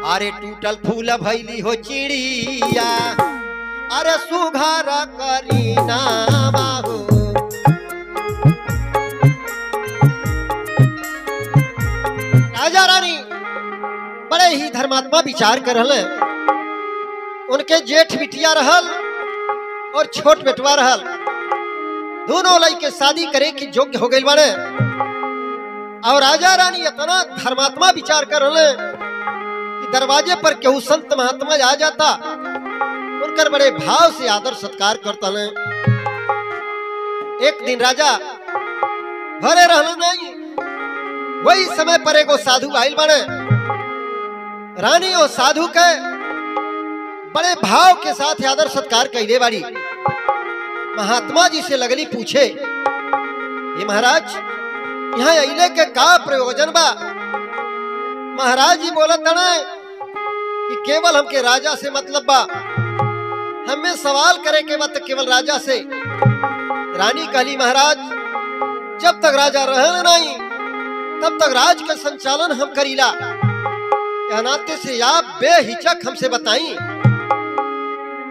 अरे टूटल फूल भैली हो चिड़िया, अरे सुघर करीना बाहू। राजा रानी बड़े ही धर्मात्मा विचार कर रहे। उनके जेठ बिटिया रहल और छोट बेटवा रहल, दोनों लड़के शादी करे की योग्य हो गई बने। और राजा रानी इतना धर्मात्मा विचार कर रहे कि दरवाजे पर केहू संत महात्मा आ जाता, उनकर बड़े भाव से आदर सत्कार करता है। एक दिन राजा घरे रहल नहीं, वही समय पर एगो साधु आइल बने। रानी और साधु के बड़े भाव के साथ आदर सत्कार कैले बाड़ी। महात्मा जी से लगली पूछे, ये महाराज यहाँ अइले के का प्रयोजन बा? महाराज जी बोलत तड़े कि केवल हमके राजा से मतलब बा, हमें सवाल करे के बाद केवल राजा से। रानी कहली, महाराज जब तक राजा रहल नहीं तब तक राज का संचालन हम करीला। नाते से आप बेहिचक हमसे बताई।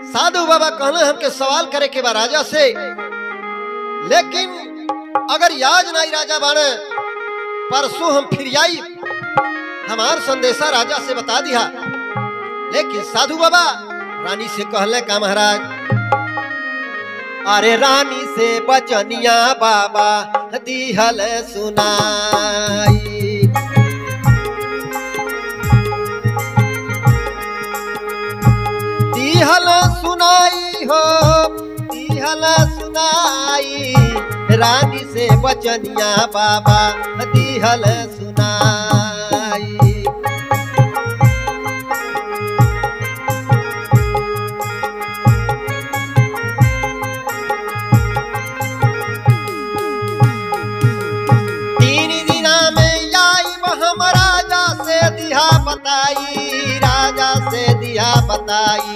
साधु बाबा कहले हमके सवाल करे के बा राजा से, लेकिन अगर याद नहीं राजा बाने परसों हम फिर आई, हमार संदेशा राजा से बता दिया। लेकिन साधु बाबा रानी से कहले का महाराज, अरे रानी से बचनिया बाबा दिहल सुनाई। दिहल सुनाई हो, दिहल सुनाई, रानी से बचनिया बाबा दिहल सुनाई। तीन दिना में आई हम राजा से दिया बताई, राजा से दिया बताई।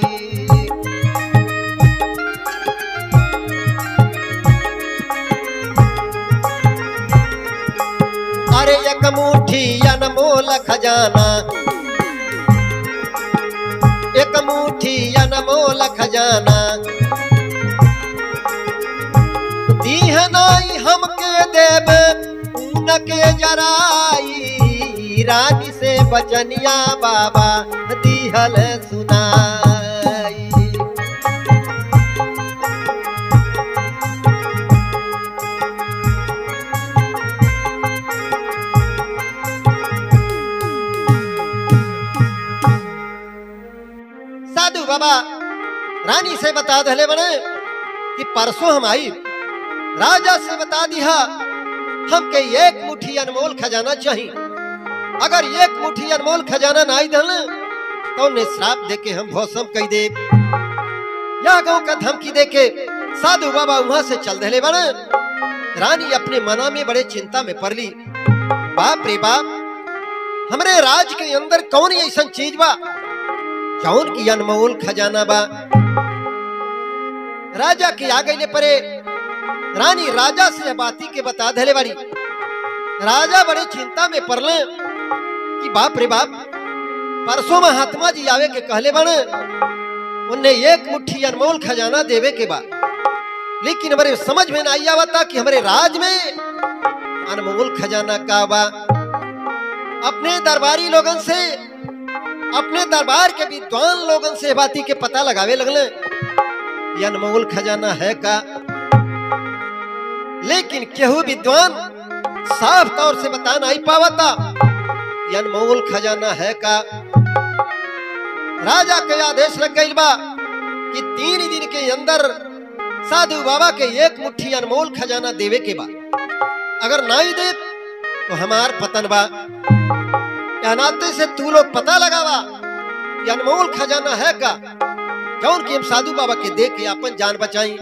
अरे एक मुट्ठी अनमोल खजाना, एक मुट्ठी अनमोल खजाना, दीहनाई हमके देवे उनके जराई। रानी से बचनिया बाबा दिहल सुनाई। साधु बाबा रानी से बता दले बने कि परसों हम आई, राजा से बता दिया हमके एक मुट्ठी अनमोल खजाना चाहिए। अगर एक मुट्ठी अनमोल खजाना नहीं दल तो उन्हें श्राप देके हम भौसम कह दे। या गांव का धमकी देके साधु बाबा वहां से चल दले बने। रानी अपने मना में बड़े चिंता में पड़ ली। बाप रे बाप, हमरे राज के अंदर कौन ऐसा चीज बा जौन की अनमोल खजाना बा? राजा के आगे ले परे रानी राजा से बाती के बता धले बारी। राजा बड़े चिंता में पड़ले कि बाप रे बाप, परसों महात्मा जी आवे के कहले बने, उन्हें एक मुट्ठी अनमोल खजाना देवे के बाद, लेकिन हमारे समझ में नहीं आवता कि हमारे राज में अनमोल खजाना का बा। अपने दरबारी लोगन से, अपने दरबार के विद्वान लोगन से बाती के पता लगावे लगले ये अनमोल खजाना है का। लेकिन केहू विद्वान साफ तौर से बता नहीं पावता ये अनमोल खजाना है का। राजा के आदेश लग गई बा कि 3 दिन के अंदर साधु बाबा के एक मुट्ठी अनमोल खजाना देवे के बा। अगर नहीं दे तो हमार पतन बा। या नाते से तू लोग पता लगावा ये अनमोल खजाना है का, कौन की हम साधु बाबा के दे के अपन जान बचाई।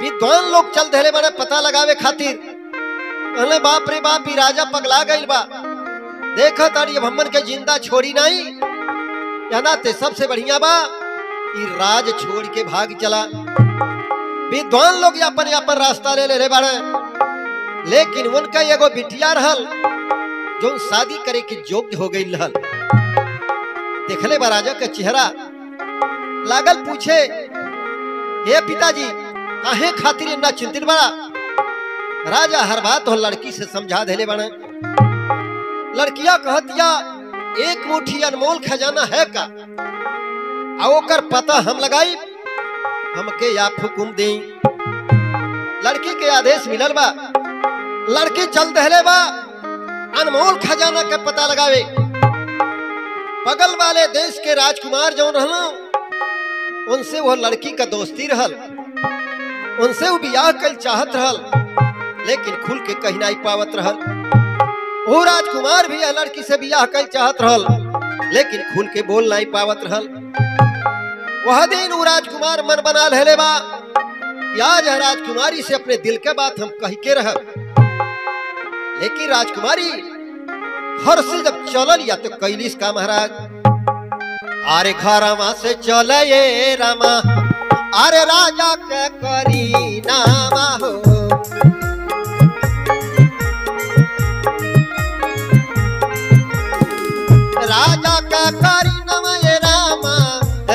विद्वान लोग चल धले बने पता लगावे खातिर। कहले बाप रे बाप, राजा पगला गइल बा, देखो तारी अब हमन के जिंदा छोड़ी नहीं। या नाते सबसे बढ़िया बा कि राज छोड़ के भाग चला। विद्वान लोग अपन अपन रास्ता ले ले बाड़े, लेकिन उनका एगो बिटिया रहल जो शादी करे के योग्य हो गई रहल। देखले बा राजा के चेहरा, लागल पूछे, हे पिताजी काहे खातिर इतना चिंतित बड़ा? राजा हर बात हो लड़की से समझा देले बने। लड़किया कहतिया, एक मुट्ठी अनमोल खजाना है का, आ ओकर पता हम लगाई, हमके आप हुकुम दें। लड़की के आदेश मिलल बा, लड़की चल दहले बा अनमोल खजाना के पता लगावे। बगल वाले देश के राजकुमार जो रहल, उनसे वो लड़की का दोस्ती रहल, उनसे वो बियाह कल चाहत रहल, लेकिन खुल के कहीं नहीं पावत रहल। वो राजकुमार भी लड़की से बियाह कल चाहत रहल, लेकिन खुल के बोल नहीं पावत रहल। वह दिन वो राजकुमार मन बना लेले बा, आज राजकुमारी से अपने दिल के बात हम कह के रह। लेकिन राजकुमारी घर से जब चलल या तो कैलिस का महाराज, अरे घरमा से चले ये रामा, अरे राजा के करी नामा हो। राजा के करी नामा ये रामा,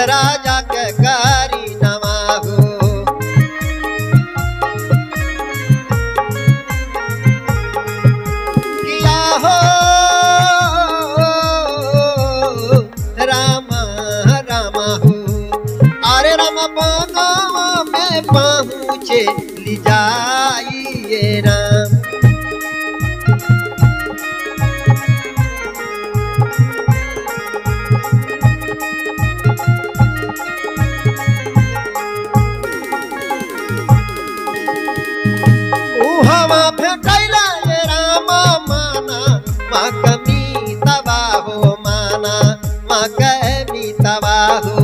राजा के करी नामा हो। किया हो रामा रामा हो, अरे रामा पागावा में पहुँचे ली जाइए राम। कमी तबाहो माना मगमी तबाहो।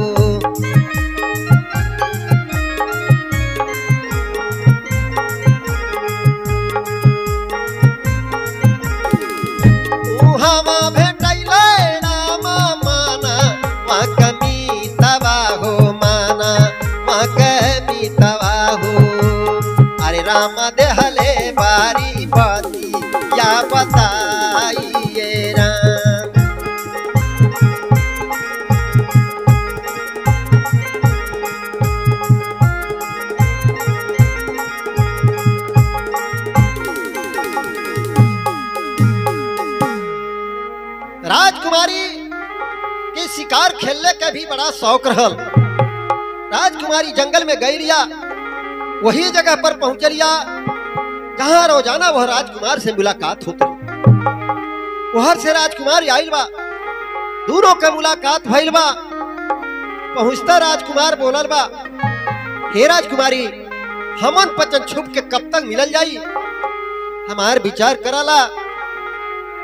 हवा भेटैले रामा माना मगमी तबाहो माना मगमी तबाहो। अरे रामा देहले बारी बाती या बताइए राम। राजकुमारी के शिकार खेलने का भी बड़ा शौक रहल। राजकुमारी जंगल में गई रिया, वही जगह पर पहुंच रिया जहां रोजाना वह राजकुमार से मुलाकात होती। वहर से राजकुमार आइल बा, दोनों का मुलाकात भइल बा। पहुंचता राजकुमार बोलल बा, हे राजकुमारी हमन पचन छुप के कब तक मिलल जाई? हमार विचार कराला,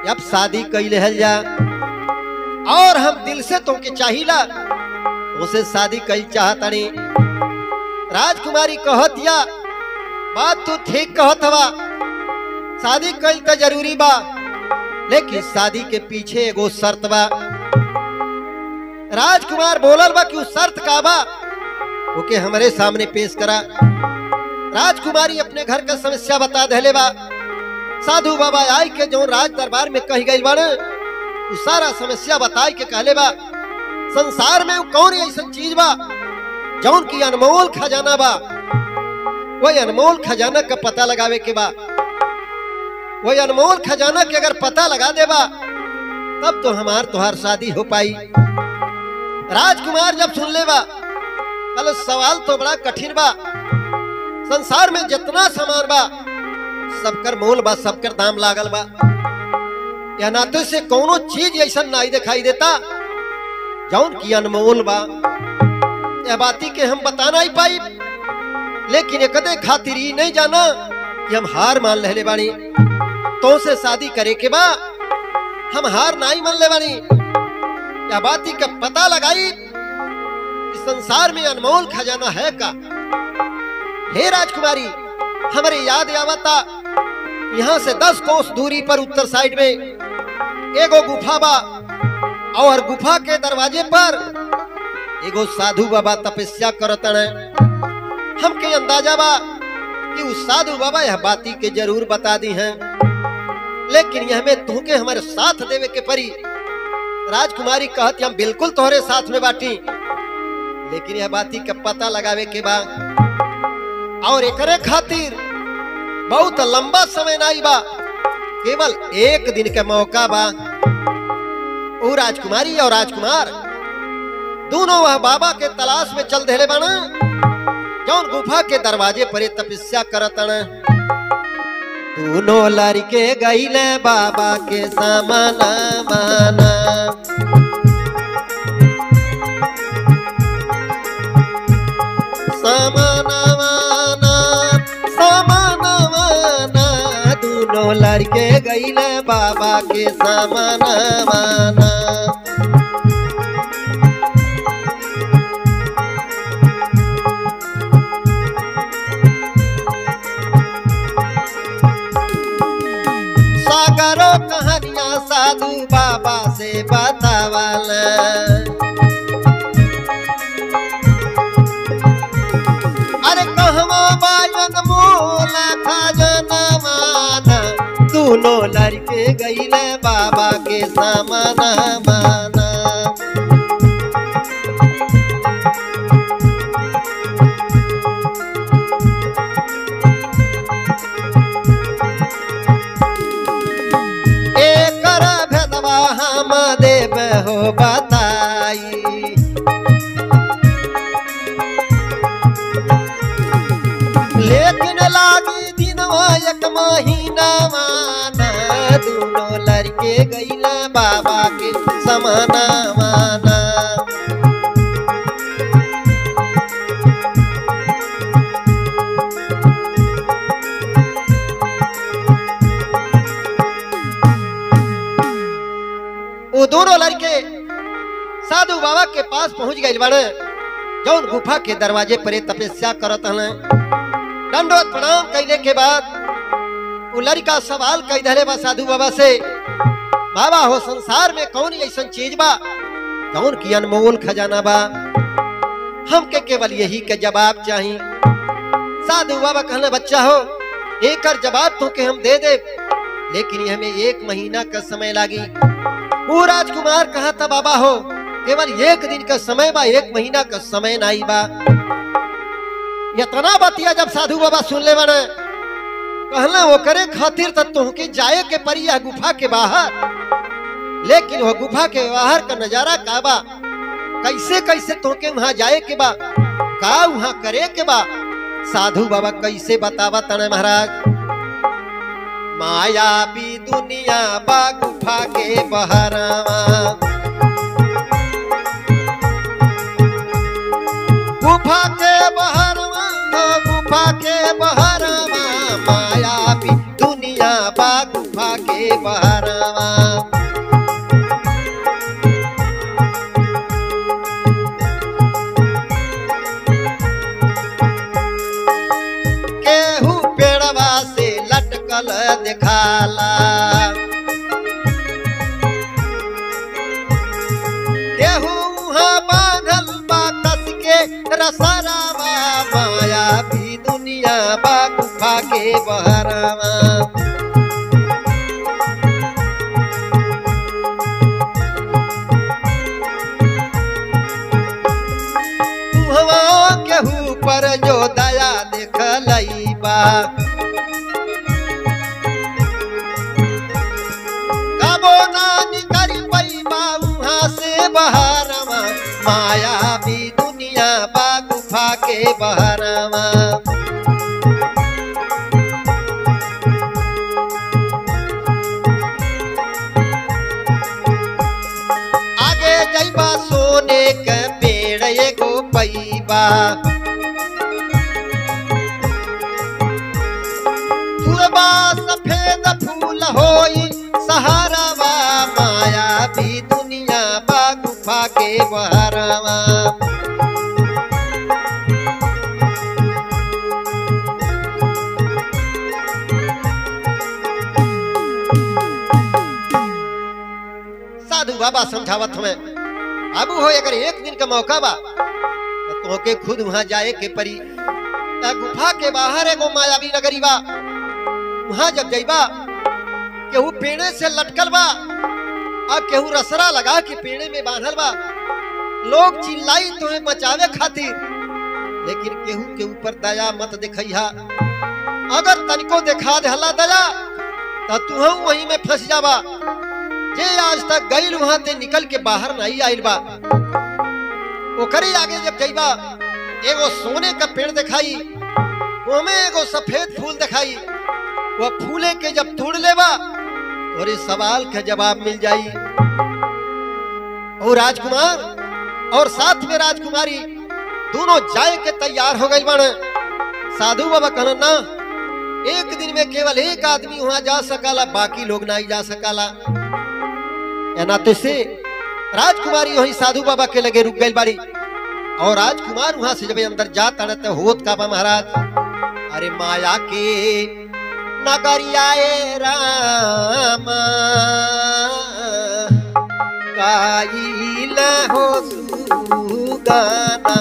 अब शादी कैले हल जा, और हम दिल से तुमके चाहिला, उसे शादी कई चाहतनी। राजकुमारी कहतिया, बात तू ठीक कहत हवा, शादी कई तो जरूरी बा, लेकिन शादी के पीछे एगो शर्त बा। राजकुमार बोलल बा कि उस शर्त का बा, ओके हमारे सामने पेश करा। राजकुमारी अपने घर का समस्या बता देले बा। साधु बाबा आई के जो राज दरबार में कही गई बाने, उ सारा समस्या बताई के कहले बा, संसार में कौन ऐसा चीज बा जौन की अनमोल खजाना बा, वही अनमोल खजाना का पता लगावे के बा। वही अनमोल खजाना के अगर पता लगा देबा तब तो हमार तुहार शादी हो पाई। राजकुमार जब सुन ले बा, कल सवाल तो बड़ा कठिन बा। संसार में जितना सामान बा सबकर मोल बा, सबकर दाम लागल बा। या नाते से कोनो चीज ऐसा नहीं दिखाई देता जौन की अनमोल बा। यह बाती के हम बताना ही पाई, लेकिन एक खातिर ही नहीं जाना कि हम हार मान ले बानी। तो से शादी करे के बा, हम हार नहीं मान ले बानी। यह बाती का पता लगाई कि संसार में अनमोल खजाना है का। हे राजकुमारी, हमारे याद आवता, यहाँ से 10 कोस दूरी पर उत्तर साइड में एगो गुफा बा, और गुफा के दरवाजे पर एगो साधु बाबा तपस्या करतन। हमके अंदाजा बा कि उस साधु बाबा यह बाती के जरूर बता दी हैं, लेकिन यह में तुमके हमारे साथ देवे के परी। राजकुमारी कहती हम बिल्कुल तोहरे साथ में बाटी, लेकिन यह बाती का पता लगावे के बा और एकरे खातिर बहुत लंबा समय नहीं बा, केवल एक दिन का मौका बा। वो राजकुमारी और राजकुमार दोनों वह बाबा के तलाश में चल देले बना जौन गुफा के दरवाजे पर तपस्या करतन। दोनों लड़के गईले बाबा के सामना माना, सामना माना सामना माना, दोनों लड़के गईले बाबा के सामना माना। सागरो कहानियां साधु बाबा से बतावाला, अरे कहवा बायन मोला खजाना माना, दोनों लड़के गईले बाबा के सामना माना। देव हो बताई, लेकिन लागी दिनवा एक महीना माना, दोनों लड़के गईला बाबा के समाना माना। वो दोनों लड़के साधु बाबा के पास पहुंच गए बने जौन गुफा के दरवाजे पर तपस्या करत हन। दंडवत प्रणाम कैले के बाद वो लड़का सवाल कई धरे बा साधु बाबा से, बाबा हो संसार में कौन ऐसा चीज बा कौन की अनमोल खजाना बा, हमके केवल यही के जवाब चाहिए। साधु बाबा कहना बच्चा हो एक जवाब तो के हम दे दे, लेकिन हमें एक महीना का समय लागी। वो राजकुमार कहा था बाबा हो केवल एक दिन का समय बा, एक महीना का समय नहीं बा। इतना बतिया जब साधु बाबा सुन ले बने कहला वो करे खातिर तब तुमके जाए के परी है गुफा के बाहर, लेकिन वो गुफा के बाहर का नजारा का बा, कैसे कैसे तुमके वहां जाए के बा, का वहां करे के बा। साधु बाबा कैसे बतावा तने महाराज, माया भी दुनिया बा गुफा के बहरवा, गुफा के बहरवा, गुफा के बहरवा, माया भी दुनिया बा गुफा के बहरवा। केहू पेड़वा से लटकल दिखाला, केहू वहाँ बांधल बा कस के रसरावा, माया भी दुनिया बा गुफा के बहरवा। वहाँ केहू पर जो दया देखलई बा, कबो ना निकल पैबा वहाँ से बहरवा, माया भी दुनिया बा गुफा के बहरवा। आगे जइबा सोने के पेड़ एगो पैबा, फूलबा सफेद फूल होई सहारावा, माया भी दुनिया बा गुफा के बहरवा। साधु बाबा समझावत हमें, बाबू हो अगर एक दिन का मौका बा तो तोके खुद वहां जाए के परी। गुफा के बाहर एगो मायावी नगरी बा, वहां जब जइबा केहू पेड़े से लटकल बा, अब केहू रसरा लगा के पेड़े में बांधल बा, लोग चिल्लाई तुम्हें बचावे खातिर, लेकिन केहू के ऊपर दया मत दिखैहा। अगर तनिको दिखा देहला दया तो तुहू वहीं में फंस जाबा। जे आज तक गईल वहां ते निकल के बाहर नहीं आइल बा, ओकरे आगे जब जइबा एगो सोने का पेड़ दिखाई, ओमे एगो सफेद फूल दिखाई, वो फूले के जब तोड़ लेबा और इस सवाल का जवाब मिल जाई। और राजकुमार और साथ में राजकुमारी दोनों जाए के तैयार हो गई बने। साधु बाबा कहना ना, एक दिन में केवल एक आदमी वहां जा सकाला, बाकी लोग नहीं जा सकाला। नाते से राजकुमारी वही साधु बाबा के लगे रुक गई बाड़ी। और राजकुमार वहां से जब अंदर जाता रहते होत का बा महाराज, अरे माया के नगरियाए रामा काइल हो सुगाना।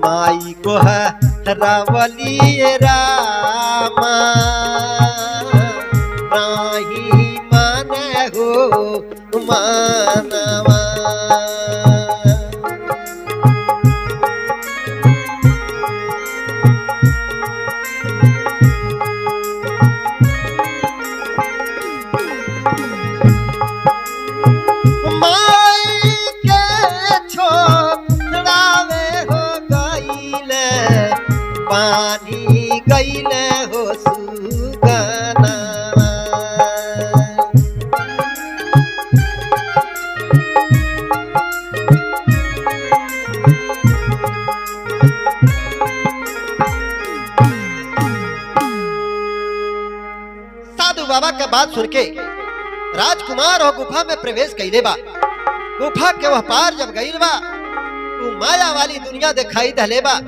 माई को रावली रामा राही मन हो मानवा। पानी गईले हो सुगाना। साधु बाबा के बात सुन के राजकुमार और गुफा में प्रवेश कइले बा। गुफा के वह पार जब गइल बा, वो माया वाली दुनिया दिखाई दहले बा।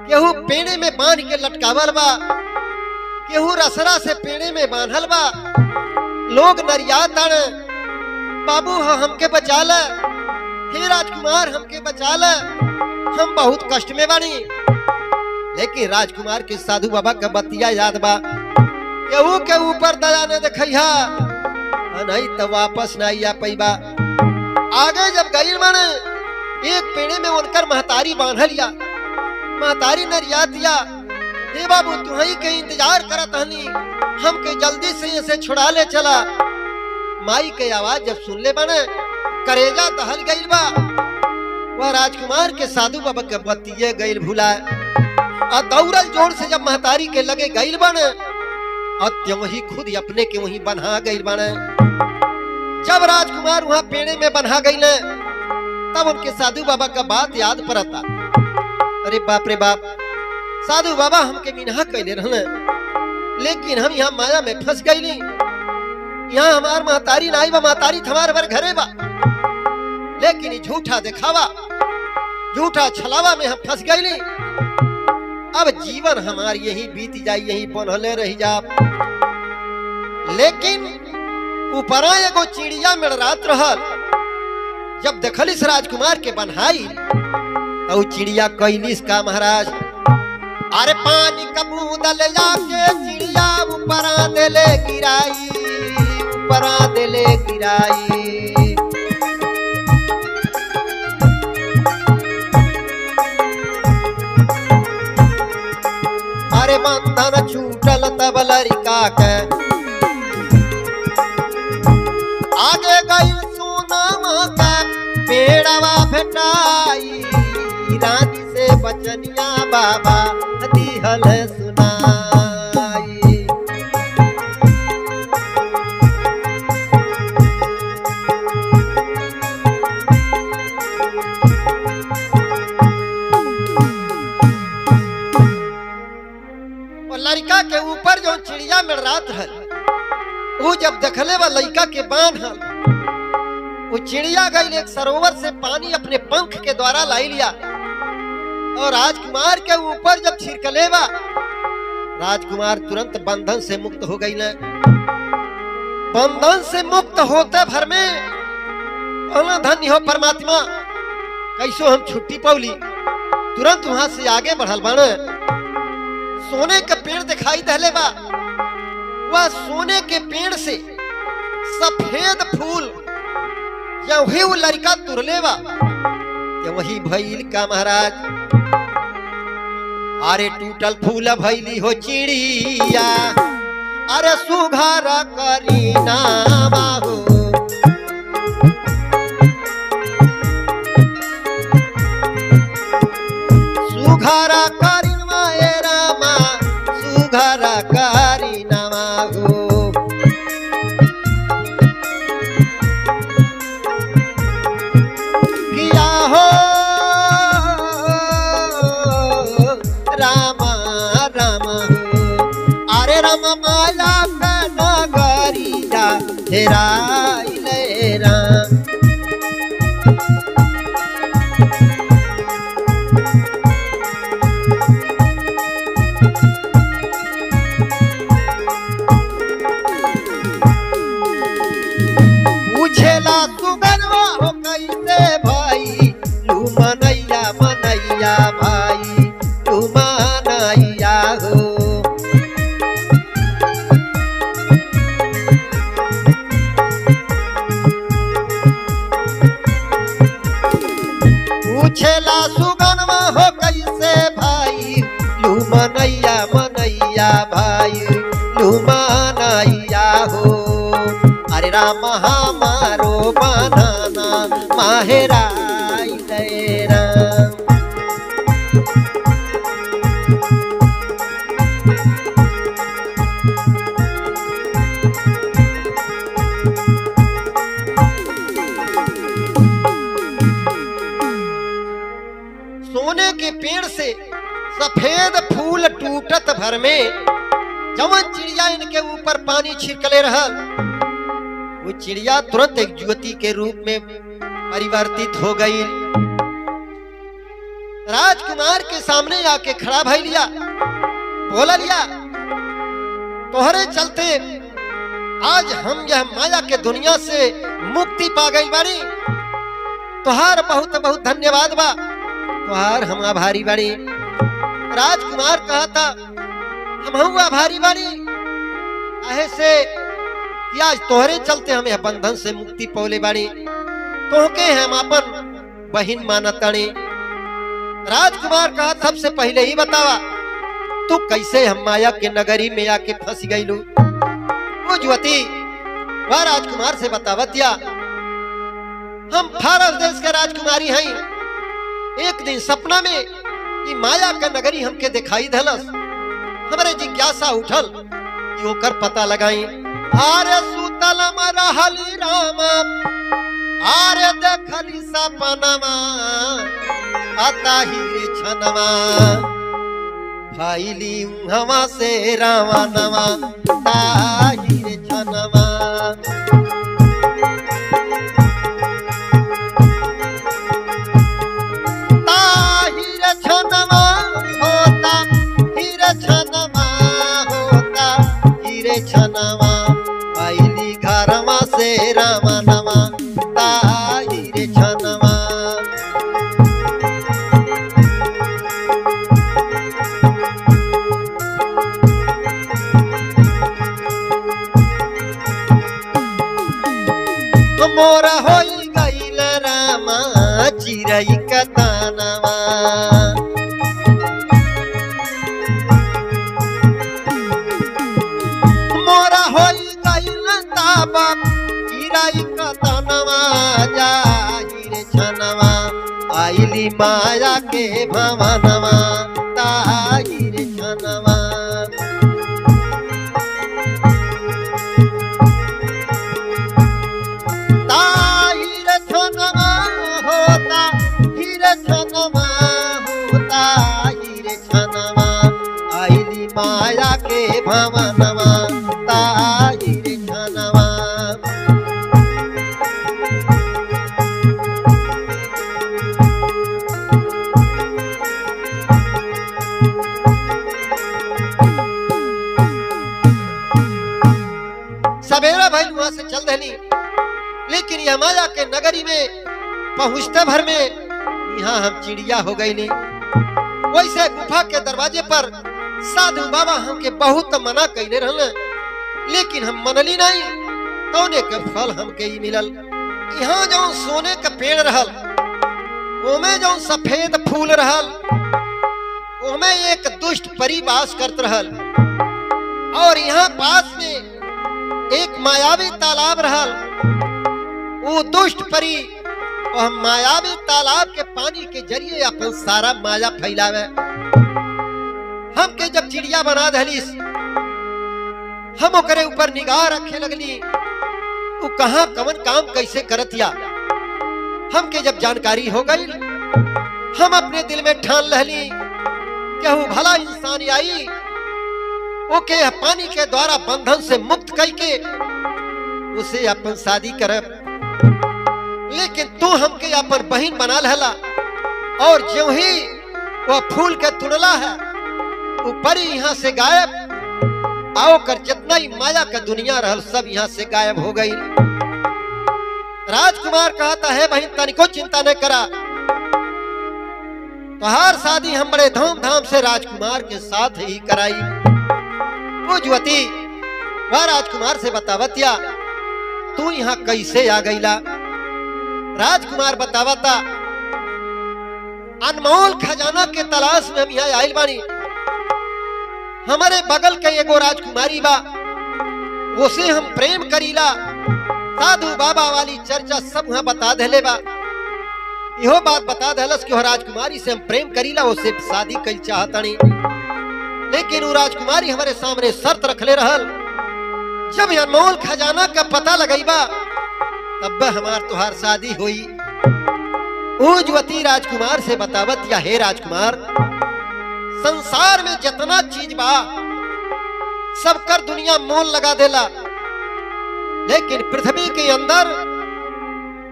केहू पेड़े में बांध के लटकावल बा, केहू रसरा से पेड़े में बांधल बा। लोग नरियातन, बाबू हमके बचा ले, हे राजकुमार हमके बचा ले, हम बहुत कष्ट में बानी। लेकिन राजकुमार के साधु बाबा का बतिया याद बा, केहू के ऊपर दया न दिखैहा, नहीं तो वापस नहीं आ पैबा। आगे जब गई माने एक पेड़े में उनकर महतारी बांधलिया। महतारी ने रिया दिया, हे बाबू तुम्ही के इंतजार करत हनी, हमके जल्दी से इसे छुड़ा ले चला। माई के आवाज जब सुन ले बने करेजा दहल गइल बा। वह राजकुमार के साधु बाबा के बतिये गइल भुला और दौड़ल जोर से जब महतारी के लगे गइल बने और वही खुद अपने के वही बन्हा गइल बने। जब राजकुमार वहां पेड़े में बन्हा गइले तब उनके साधु बाबा का बात याद पड़ता। अरे बाप रे बाप, साधु बाबा हमके मिन्हा कैले रहने, लेकिन हम यहाँ माया में फंस गईली। यहाँ हमार महतारी नाई बा, महतारी हमारे भर घरे बा, लेकिन झूठा दिखावा झूठा छलावा में हम फंस गईली। अब जीवन हमारी यही बीत जाए, यही बनहले रह जा। लेकिन ऊपरा एगो चिड़िया में रात रहल, जब देखलिस राजकुमार के बन्हाई तो चिड़िया कैलिस का महाराज, अरे पानी का बूंद ले जाके चिड़िया ऊपरा देले गिराई, ऊपरा देले गिराई। अरे बंधन छूटल तब लड़का के आगे गई सोनामा का पेड़वा भेटाई। रानी से बचनिया बाबा दिहल सुनाई। जो चिड़िया में रात है वो जब देखले वा लड़का के बांध है वो चिड़िया गई एक सरोवर से पानी अपने पंख के द्वारा लाई लिया और राजकुमार के ऊपर जब छिड़कले बा राजकुमार तुरंत बंधन से मुक्त हो गई न। बंधन से मुक्त होते भर में धन्य हो परमात्मा कैसो हम छुट्टी पौली तुरंत वहां से आगे बढ़ल बन। सोने का पेड़ दिखाई दहले बा वह सोने के पेड़ से सफेद फूल या वही वो लड़का तुरले बा या वही भइल का महाराज। अरे टूटल फूल भैली हो चिड़िया अरे सुघारा करीना बाहू सुघारा करीना ए रामा सुघारा करीना बाहू किया हो रामा रामा अरे रामा माया का नगरिया हेराइले राम। पूछेला सुगनवा हो कैसे भाई लू मनैया मनैया भाई लू मनैया हो। पूछेला सुगनवा हो कैसे भाई लू मनैया मनैया भाई लू मनैया हो। अरे राम हमारो बनाना माहेराई दे राम। सोने के पेड़ से सफेद फूल टूटत भर में जवन चिड़िया इनके ऊपर पानी छिड़कले रहल वो चिड़िया तुरंत एक ज्योति के रूप में परिवर्तित हो गई। राजकुमार के सामने आके खड़ा भई लिया बोला लिया तोहरे चलते आज हम यह माया के दुनिया से मुक्ति पा गई बाड़ी। तोहार बहुत बहुत धन्यवाद बा तोहार हम आभारी बाड़ी। राजकुमार कहा था हम आभारी बाड़ी काहे से कि आज तोहरे चलते हम यह बंधन से मुक्ति पौले बाड़ी तोहके हम अपन बहिन मानतानी। राजकुमार कहा सबसे पहले ही बतावा तू कैसे हम माया के नगरी में आके फंस गईलू। वो युवती वह राजकुमार से बतावतिया हम फारस देश के राजकुमारी हैं। एक दिन सपना में कि माया का नगरी हमके दिखाई धलस हमारे जिज्ञासा उठल कि ओकर पता लगाई। आरे सुतल रहली राम आरे देखली सपनमा अताही रे छनमा भाईली हवा से रावणवा ताही रे छनमा। छनवा आईली घरवा से रामनवा ताई रे छनवा। मोरा होई गईल रामा चिरई कतानवा चिराई कतनवा जाहि रे छनवा आईली माया के भवनवा ताहि रे छनवा। ताहि रे छनवा होता हीरे छनवा होता हीरे छनवा आईली माया के भावनवा ताई रे जानवा। सवेरा भाई वहां से चल दहली, लेकिन यह माया के नगरी में पहुंचते भर में यहाँ हम चिड़िया हो गई ली। वैसे गुफा के दरवाजे पर साधु बाबा हमके बहुत मना कैले रहल, लेकिन हम मनली नहीं। तौने के फल हमके ही मिलल। यहाँ जो सोने का पेड़ रहल, ओमे जो सफेद फूल रहल, ओमे एक दुष्ट परी वास करत रहल। और यहाँ पास में एक मायावी तालाब रहल। वो दुष्ट परी वह मायावी तालाब के पानी के जरिए अपन सारा माया फैलावे। हमके जब चिड़िया बना दहलीस, हम ओकरे ऊपर निगाह रखे लगली। वो कहाँ कवन काम कैसे करतिया हमके जब जानकारी हो गई, हम अपने दिल में ठान लहली केहू भला इंसान आई ओके पानी के द्वारा बंधन से मुक्त करके उसे अपन शादी करब। लेकिन तू हमके अपन बहन बना लहला, और जो ही वह फूल के तुड़ला है वो परी यहाँ से गायब। आओ कर जितना ही माया का दुनिया रहल सब यहाँ से गायब हो गई। राजकुमार कहता है बहन तनिको चिंता न करा, तोहार शादी हम बड़े धूमधाम से राजकुमार के साथ ही कराई। वो युवती वह राजकुमार से बतावतिया तू यहाँ कैसे आ गईला। राजकुमार बतावता अनमोल खजाना के तलाश में हम यहाँ आइल बानी। हमारे बगल के एगो राजकुमारी बा, उसे हम प्रेम करीला। साधु बाबा वाली चर्चा सब वहां बता देले बा। इहो बात बता देलस कि राजकुमारी से हम प्रेम करीला, उसे शादी कई चाहतनी। लेकिन वो राजकुमारी हमारे सामने शर्त रखले रहल, जब अनमोल खजाना का पता लगईबा तब हमार तुहार शादी हुई। युवती राजकुमार से बतावत या हे राजकुमार, संसार में जितना चीज बा सब कर दुनिया मोल लगा देला, लेकिन पृथ्वी के अंदर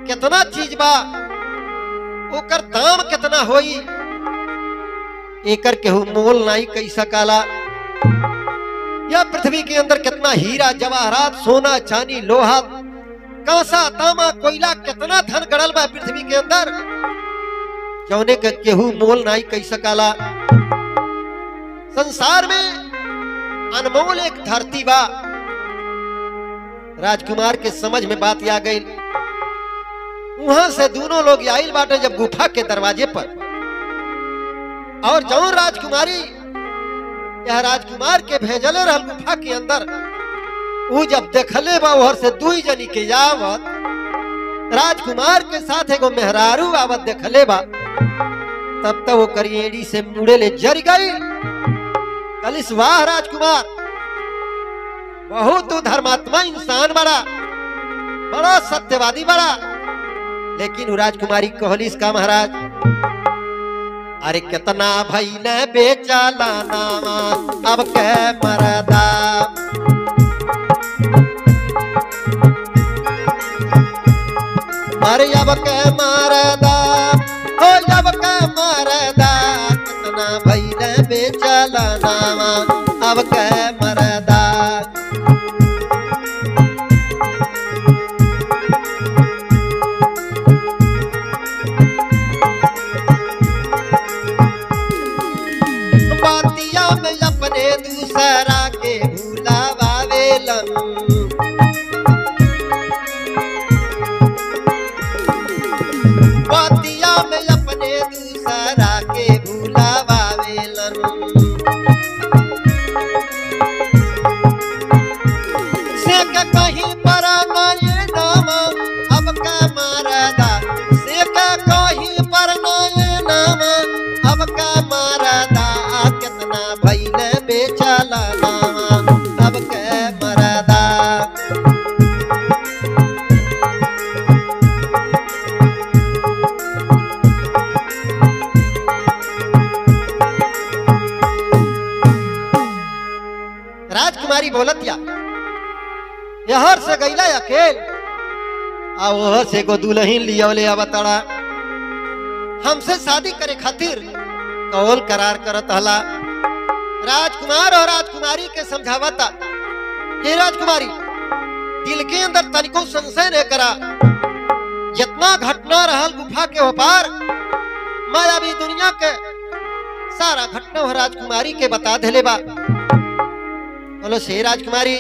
कितना चीज बा ओकर दाम कितना होई एकर केहू मोल नहीं कई सकाला। या पृथ्वी के अंदर कितना हीरा जवाहरात सोना चांदी लोहा कांसा तांबा कोयला कितना धन गड़ल बा पृथ्वी के अंदर, जौने के केहू मोल नहीं कई सकाला। संसार में अनमोल एक धरती बा। राजकुमार के समझ में बात आ गई। वहां से दोनों लोग आइल बाटे जब गुफा के दरवाजे पर, और जौन राजकुमारी यह राजकुमार के भेजले रहल गुफा के अंदर, वो जब देखले बा उहर से दुई जनी के आवत, राजकुमार के साथ एगो मेहरारू आवत देखले बा, तब तक वो करिएड़ी से मुड़े ले जर गई। कलिस वाह राजकुमार, बहुत धर्मात्मा इंसान बड़ा, बड़ा सत्यवादी बड़ा। लेकिन वो राजकुमारी कहलिस का महाराज, अरे कितना भइल बेचाला नामा अब के मरदा। अरे अब के मरदा हो अब के मरदा, कितना भइल बेचाला नामा अब के मरदा। बातिया में अपने दूसरा के भूलावेलन, बातिया में अपने दूसरा के भूलावेलन। से कहीं पर नए नामा अब का मरदा, से कहीं पर नए नामा अब का मरदा, कितना भइल बेचाला नामा अब के मरदा। बोलत या यहर से गईला अकेल आ वह से को दुल्हन लियोले अवतड़ा हमसे शादी करे खातिर कौल करार करत हला। राजकुमार और राजकुमारी के समझावता, हे राजकुमारी दिल के अंदर तनिको संशय न करा, जितना घटना रहल गुफा के पार मायावी दुनिया के सारा घटना राजकुमारी के बता देले बा। बोलो से राजकुमारी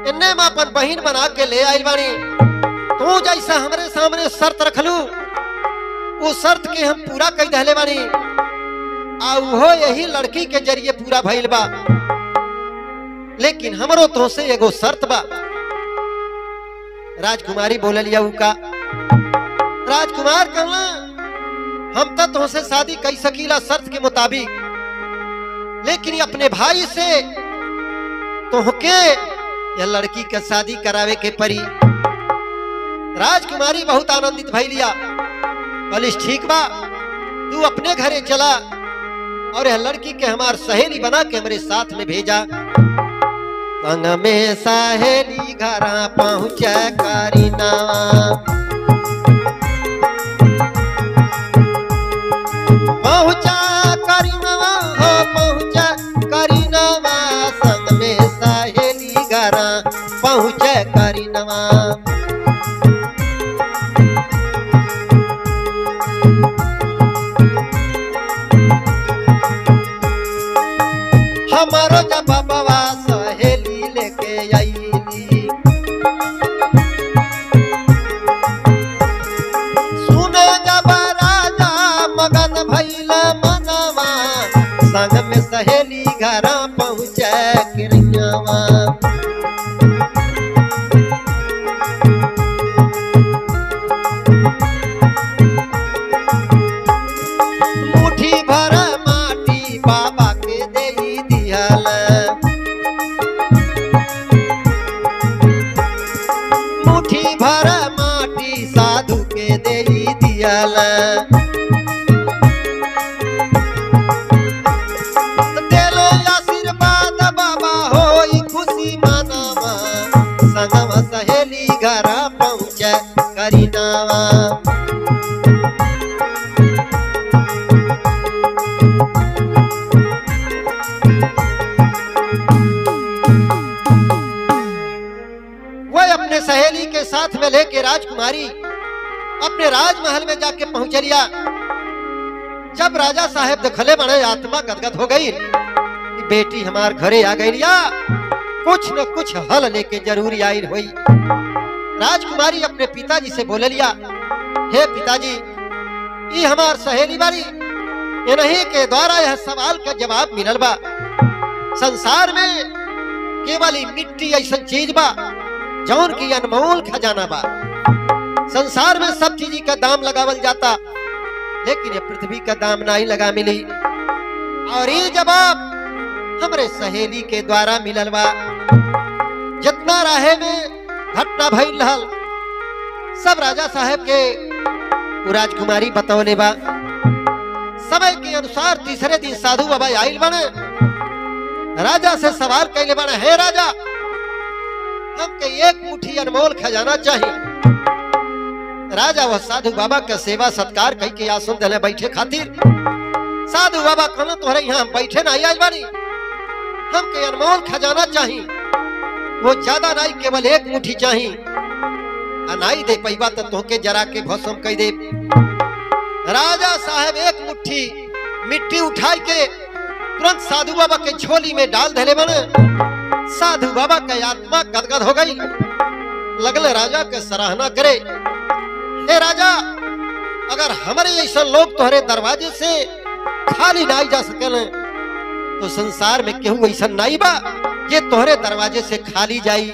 इन्ने मां अपन बहन बना के ले आई बानी, तू जैसा हमरे सामने शर्त रखलू वो शर्त के हम पूरा कर देले बानी आ वो यही लड़की के जरिए पूरा भइल बा। लेकिन हमरो तो से एगो शर्त बा। राजकुमारी बोललिया उका, राजकुमार कहला हम तो तुमसे शादी कर सकीला शर्त के मुताबिक, लेकिन अपने भाई से तुहके यह लड़की का शादी करावे के परी। राजकुमारी बहुत आनंदित भइलिया, बोलिस ठीक बा तू अपने घरे चला और यह लड़की के हमार सहेली बना के हमारे साथ में भेजा। संग में सहेली घरा पहुँचे करीना, पहुँचा करीना हो पहुँचा करीना, संग में सहेली घरा पहुँचे करीना। हमारो जब बाबा सहेली लेके आईली, सुने जब राजा मगन भइला मनवा, संग में सहेली घरा पहुँचे किरैयावा। मुट्ठी भर माटी बाबा के देई दिहल, मुट्ठी भर माटी साधु के देई दिहल। देले आशीर्वाद बाबा होई खुशी मनवा, संगवा सहेली घरा पहुँचे करीनावा। अपने सहेली के साथ में लेके राजकुमारी अपने राजमहल में जाके पहुंचलिया। जब राजा साहब देखले बड़े आत्मा गदगद हो गई कि बेटी हमार घरे आ गई, कुछ न कुछ हल लेके जरूर आई हुई। राजकुमारी अपने पिताजी से बोले लिया, हे पिताजी ये हमार सहेली बारी, इन्हीं के द्वारा यह सवाल का जवाब मिलल बा। संसार में केवल मिट्टी ऐसा चीज बा जौन की अनमोल खजाना बा। संसार में सब चीज का दाम लगावल जाता, लेकिन ये पृथ्वी का दाम नहीं लगा मिली। और ये जवाब हमरे सहेली के द्वारा मिलल बा। जितना राहे में घटना भइल रहल सब राजा साहब के राजकुमारी बतौले बा। समय के अनुसार तीसरे दिन साधु बाबा आइल बने, राजा से सवाल कैले बने, हे राजा हमके एक मुट्ठी अनमोल खजाना चाहिए। राजा वह साधु बाबा का सेवा सत्कार कई के आसन दले बैठे खातिर। साधु बाबा कहना तोहरे यहाँ बैठे नहीं आज बानी, हमके अनमोल खजाना चाहिए, वो ज्यादा नहीं केवल एक मुट्ठी चाहिए। अनाई दे पैबा तो तोहके जरा के भस्म कह दे। राजा साहब एक मुट्ठी मिट्टी उठाई के तुरंत साधु बाबा के झोली में डाल धले बने। साधु बाबा का आत्मा गदगद हो गई, लगले राजा के सराहना करे, हे राजा अगर हमारे ऐसा लोग तुम्हारे दरवाजे से खाली नहीं जा सके तो संसार में केहू ऐसा नहीं बा ये तुम्हारे दरवाजे से खाली जाई।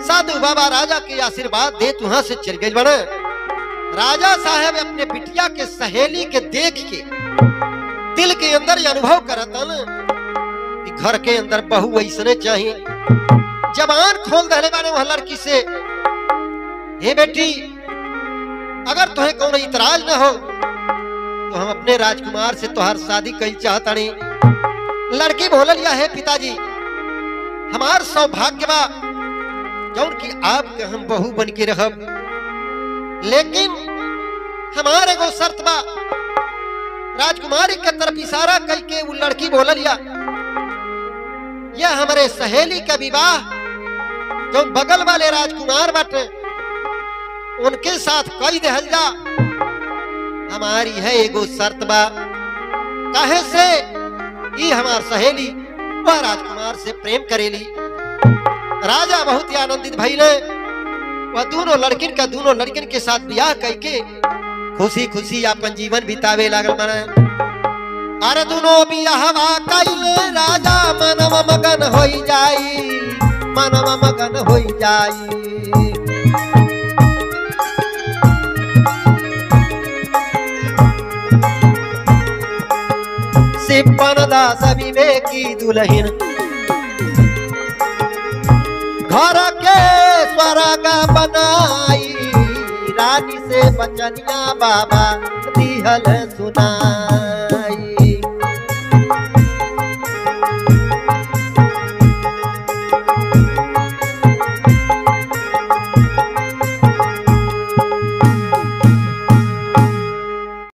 साधु बाबा राजा के आशीर्वाद दे वहां से चल गए बने। राजा साहब अपने बिटिया के सहेली के देख के दिल के अंदर ये अनुभव करता न कि घर के अंदर बहू ऐसने चाहिए। जबान खोल दे बाने वह लड़की से, हे बेटी अगर तुम्हें कौन इतराज न हो तो हम अपने राजकुमार से तुहार शादी कई चाहता नहीं। लड़की बोल लिया, है पिताजी हमार सौभाग्य बा जौन की आपके हम बहू बन के रहब, लेकिन हमारे एगो शर्त बा। राजकुमारी के तरफ इशारा करके वो लड़की बोलल या हमारे सहेली का विवाह जो बगल वाले राजकुमार बाटे उनके साथ कई दहल जा। हमारी है एगो शर्त बा, काहे से ये हमार सहेली वह राजकुमार से प्रेम करेली। राजा बहुत ही आनंदित भइले, वह दोनों लड़किन के साथ ब्याह करके खुशी खुशी अपन जीवन बितावे लागल माने। अरे दोनों बियाहवा कइले राजा मनवा मगन होई जाई, मनवा मगन होई जाई। सिपन दास विवेकी दुल्हन घर के स्वर्ग बनाई, रानी से बचनिया बाबा दिहल सुनाई।